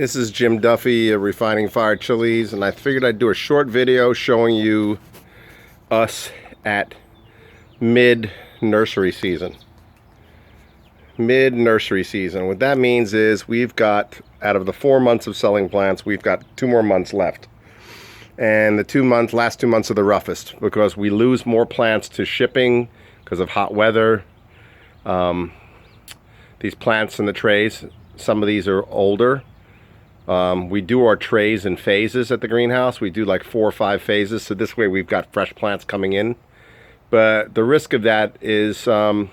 This is Jim Duffy of Refining Fire Chiles, and I figured I'd do a short video showing you us at mid-nursery season. Mid-nursery season. What that means is we've got, out of the 4 months of selling plants, we've got 2 more months left. And the last 2 months are the roughest because we lose more plants to shipping because of hot weather. These plants in the trays, some of these are older. We do our trays in phases at the greenhouse. We do like 4 or 5 phases, so this way we've got fresh plants coming in. But the risk of that is we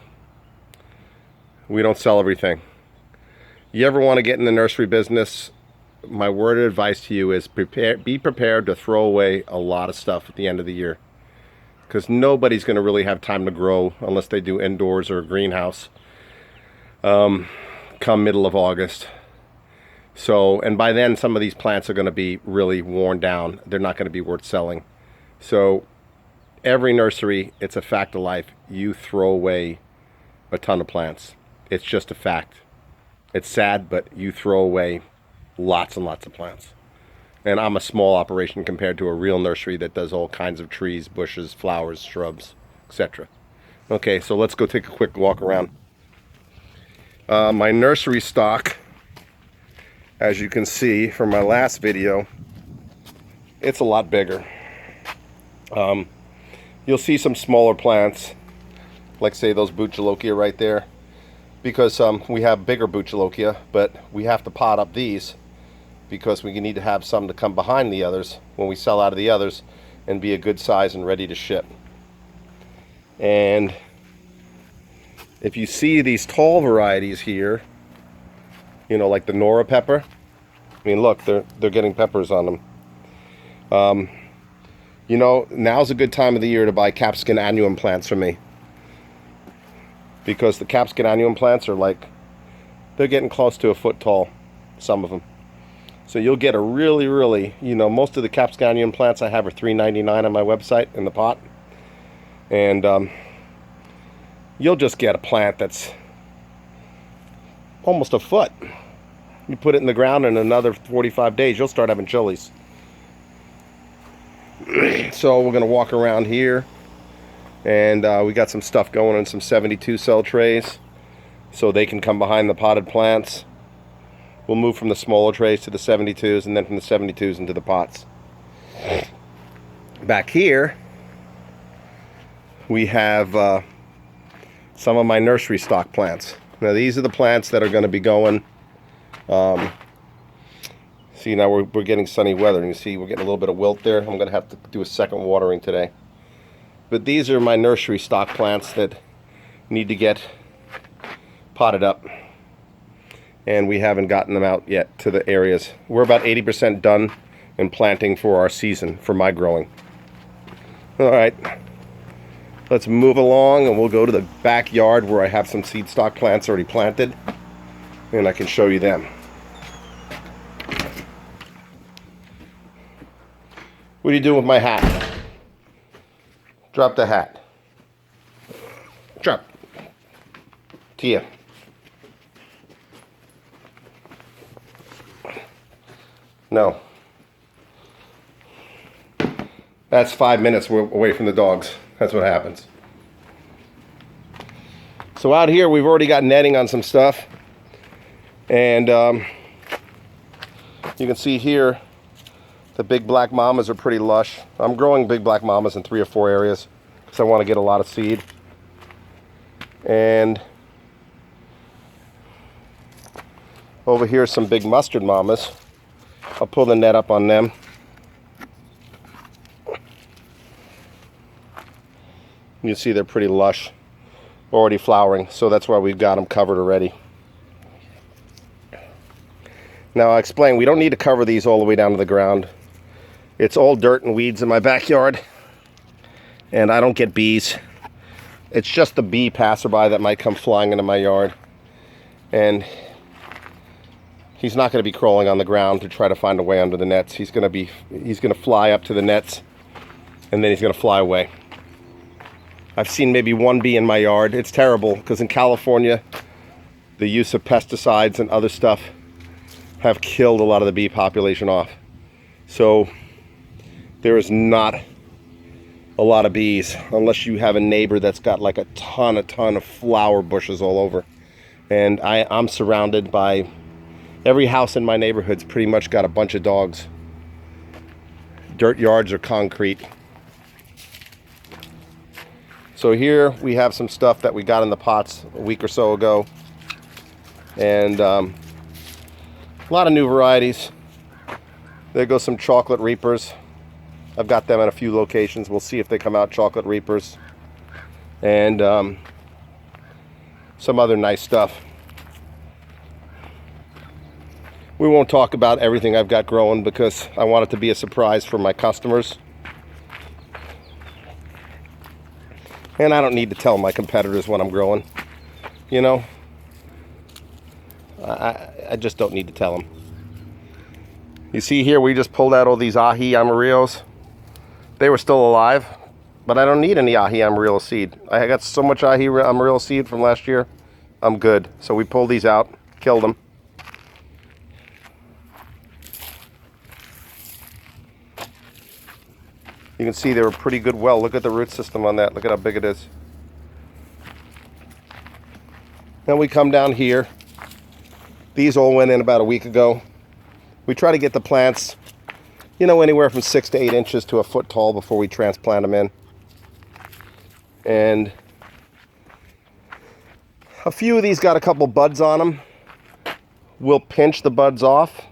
don't sell everything. You ever want to get in the nursery business, my word of advice to you is be prepared to throw away a lot of stuff at the end of the year. Because nobody's going to really have time to grow unless they do indoors or a greenhouse come middle of August. So, and by then some of these plants are going to be really worn down. They're not going to be worth selling. So every nursery, it's a fact of life, you throw away a ton of plants. It's just a fact. It's sad, but you throw away lots and lots of plants. And I'm a small operation compared to a real nursery that does all kinds of trees, bushes, flowers, shrubs, etc. Okay, so let's go take a quick walk around. My nursery stock, as you can see from my last video, it's a lot bigger. You'll see some smaller plants, like say those Buchalokia right there, because we have bigger Buchalokia, but we have to pot up these because we need to have some to come behind the others when we sell out of the others and be a good size and ready to ship. And if you see these tall varieties here, you know, like the Nora pepper, I mean, look, they're getting peppers on them. You know, now's a good time of the year to buy capsicum annuum plants from me, because the capsicum annuum plants are like, they're getting close to a foot tall, some of them. So you'll get a really, you know, most of the capsicum annuum plants I have are $3.99 on my website in the pot. And you'll just get a plant that's almost a foot. You put it in the ground, in another 45 days, you'll start having chilies. So we're going to walk around here. And we got some stuff going in some 72 cell trays, so they can come behind the potted plants. We'll move from the smaller trays to the 72s, and then from the 72s into the pots. Back here, we have some of my nursery stock plants. Now these are the plants that are going to be going. See, now we're getting sunny weather, and you see we're getting a little bit of wilt there. I'm going to have to do a second watering today. But these are my nursery stock plants that need to get potted up. And we haven't gotten them out yet to the areas. We're about 80% done in planting for our season, for my growing. Alright, let's move along and we'll go to the backyard where I have some seed stock plants already planted. And I can show you them. What are you doing with my hat? Drop the hat. Drop. Tia. No. That's 5 minutes away from the dogs. That's what happens. So out here we've already got netting on some stuff. And you can see here the big black mamas are pretty lush. I'm growing big black mamas in 3 or 4 areas because I want to get a lot of seed. And over here some big mustard mamas. I'll pull the net up on them. You see they're pretty lush, already flowering, so that's why we've got them covered already. Now I'll explain, we don't need to cover these all the way down to the ground. It's all dirt and weeds in my backyard, and I don't get bees. It's just the bee passerby that might come flying into my yard. And he's not going to be crawling on the ground to try to find a way under the nets. He's going to fly up to the nets, and then he's going to fly away. I've seen maybe 1 bee in my yard. It's terrible because in California, the use of pesticides and other stuff have killed a lot of the bee population off. So there is not a lot of bees unless you have a neighbor that's got like a ton of flower bushes all over. And I'm surrounded by, every house in my neighborhood's pretty much got a bunch of dogs. Dirt yards or concrete. So here we have some stuff that we got in the pots a week or so ago. And a lot of new varieties. There goes some chocolate reapers. I've got them at a few locations. We'll see if they come out, chocolate reapers. And some other nice stuff. We won't talk about everything I've got growing because I want it to be a surprise for my customers. And I don't need to tell my competitors what I'm growing. You know, I just don't need to tell them. You see here, we just pulled out all these ají amarillos. They were still alive, but I don't need any ají amarillo seed. I got so much ají amarillo seed from last year, I'm good. So we pulled these out, killed them. You can see they were pretty good well. Look at the root system on that. Look at how big it is. Then we come down here. These all went in about a week ago. We try to get the plants, you know, anywhere from 6 to 8 inches to a foot tall before we transplant them in. And a few of these got a couple buds on them. We'll pinch the buds off.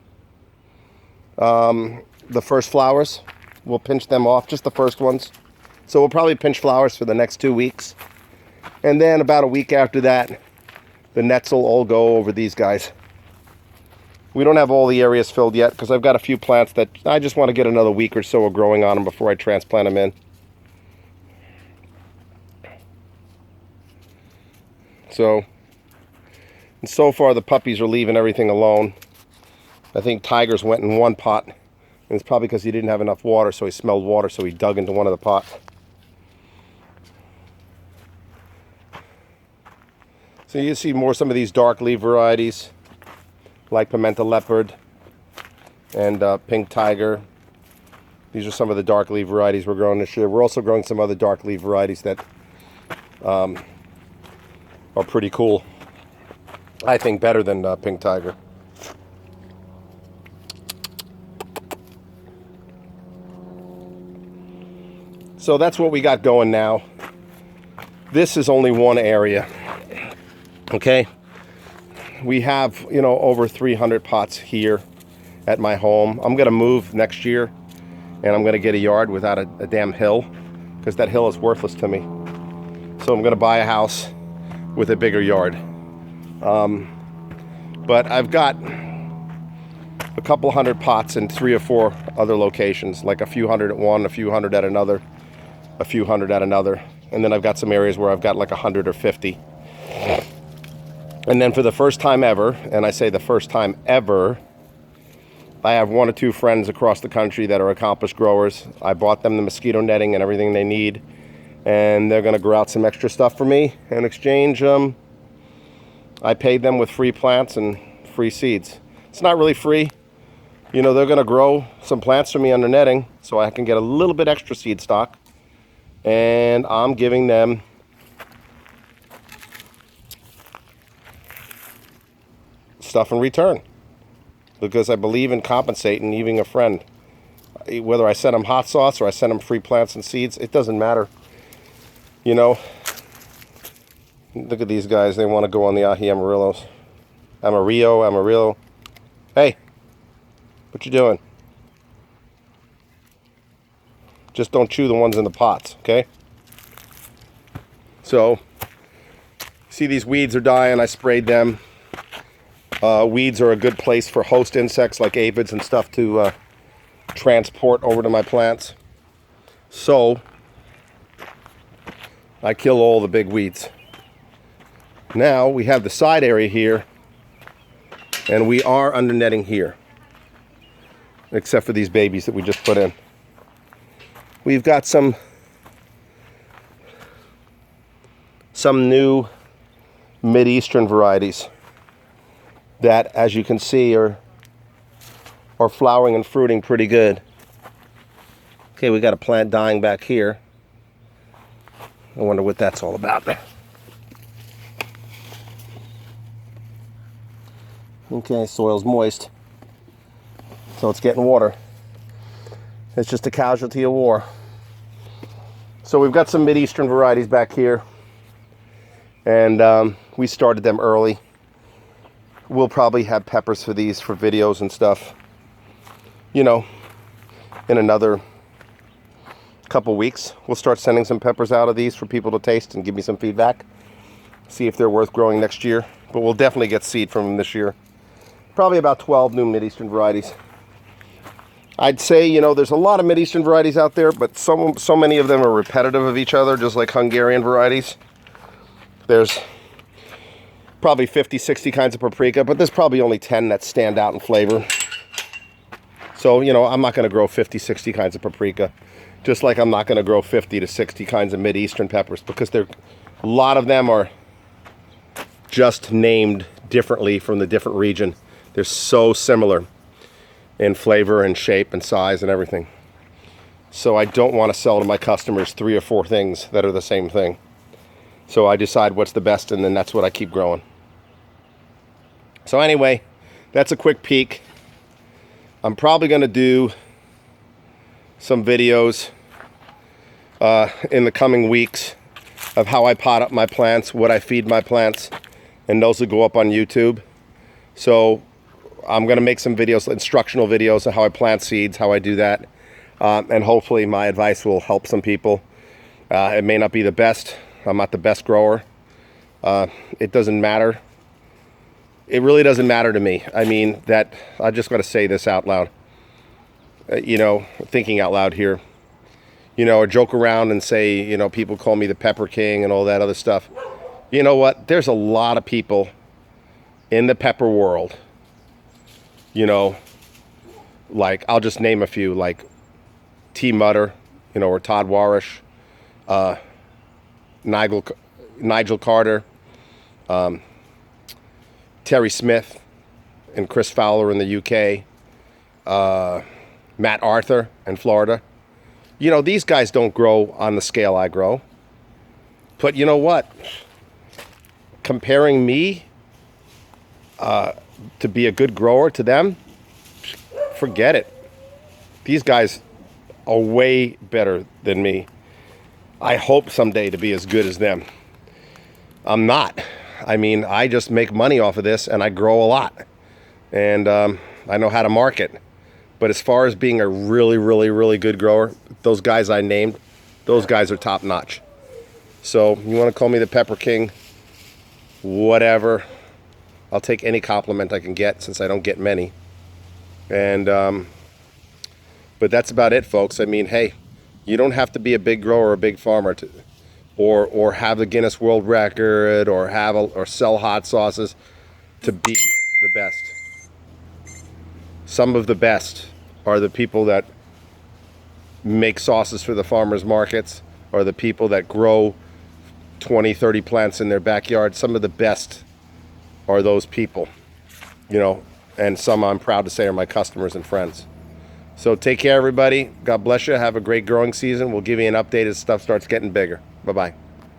The first flowers. We'll pinch them off, just the first ones. So we'll probably pinch flowers for the next 2 weeks. And then about a week after that, the nets will all go over these guys. We don't have all the areas filled yet because I've got a few plants that I just want to get another week or so of growing on them before I transplant them in. So far the puppies are leaving everything alone. I think Tiger's went in one pot. And it's probably because he didn't have enough water, so he smelled water, so he dug into one of the pots. So you see some of these dark leaf varieties, like Pimenta Leopard and Pink Tiger. These are some of the dark leaf varieties we're growing this year. We're also growing some other dark leaf varieties that are pretty cool. I think better than Pink Tiger. So that's what we got going now. This is only one area, okay? We have, you know, over 300 pots here at my home. I'm gonna move next year and I'm gonna get a yard without a damn hill because that hill is worthless to me. So I'm gonna buy a house with a bigger yard. But I've got a couple hundred pots in 3 or 4 other locations, like a few hundred at one, a few hundred at another, a few hundred at another, and then I've got some areas where I've got like 100 or 50. And then for the first time ever, and I say the first time ever, I have 1 or 2 friends across the country that are accomplished growers. I bought them the mosquito netting and everything they need, and they're going to grow out some extra stuff for me. In exchange, I paid them with free plants and free seeds. It's not really free. You know, they're going to grow some plants for me under netting so I can get a little bit extra seed stock. And I'm giving them stuff in return because I believe in compensating even a friend. Whether I send them hot sauce or I send them free plants and seeds, it doesn't matter. You know, look at these guys. They want to go on the ají amarillos. Amarillo. Hey, what you doing? Just don't chew the ones in the pots, okay? So, see these weeds are dying. I sprayed them. Weeds are a good place for host insects like aphids and stuff to transport over to my plants. So, I kill all the big weeds. Now, we have the side area here, and we are under netting here, except for these babies that we just put in. We've got some new Mideastern varieties that, as you can see, are are flowering and fruiting pretty good. Okay, we got a plant dying back here. I wonder what that's all about. Okay, soil's moist, so it's getting water. It's just a casualty of war. So we've got some Mideastern varieties back here, and we started them early. We'll probably have peppers for these for videos and stuff, you know, in another couple weeks. We'll start sending some peppers out of these for people to taste and give me some feedback, see if they're worth growing next year. But we'll definitely get seed from them this year. Probably about 12 new Mideastern varieties. I'd say, you know, there's a lot of Mideastern varieties out there, but so many of them are repetitive of each other, just like Hungarian varieties. There's probably 50, 60 kinds of paprika, but there's probably only 10 that stand out in flavor. So, you know, I'm not going to grow 50, 60 kinds of paprika, just like I'm not going to grow 50 to 60 kinds of Mideastern peppers, because a lot of them are just named differently from the different region. They're so similar in flavor and shape and size and everything. So I don't want to sell to my customers 3 or 4 things that are the same thing. So I decide what's the best, and then that's what I keep growing. So anyway, that's a quick peek. I'm probably going to do some videos in the coming weeks of how I pot up my plants, what I feed my plants, and those will go up on YouTube. So I'm going to make some videos, instructional videos of how I plant seeds, how I do that, and hopefully my advice will help some people. It may not be the best. I'm not the best grower. It doesn't matter. It really doesn't matter to me. I mean, that I just got to say this out loud. You know, thinking out loud here. You know, or joke around and say, you know, people call me the Pepper King and all that other stuff. You know what? There's a lot of people in the pepper world. You know, like, I'll just name a few, like T. Mutter, you know, or Todd Warish, Nigel Carter, Terry Smith, and Chris Fowler in the UK, Matt Arthur in Florida. You know, these guys don't grow on the scale I grow. But you know what? Comparing me to be a good grower to them, forget it. These guys are way better than me. I hope someday to be as good as them. I'm not. I mean, I just make money off of this, and I grow a lot. And I know how to market. But as far as being a really, really, really good grower, those guys I named, those guys are top notch. So you want to call me the Pepper King, whatever. I'll take any compliment I can get, since I don't get many. And but that's about it, folks. I mean, hey, you don't have to be a big grower or a big farmer to, or have the Guinness World Record, or or sell hot sauces to be the best. Some of the best are the people that make sauces for the farmers markets, or the people that grow 20, 30 plants in their backyard. Some of the best are those people, you know, and some I'm proud to say are my customers and friends. So take care, everybody. God bless you. Have a great growing season. We'll give you an update as stuff starts getting bigger. Bye-bye.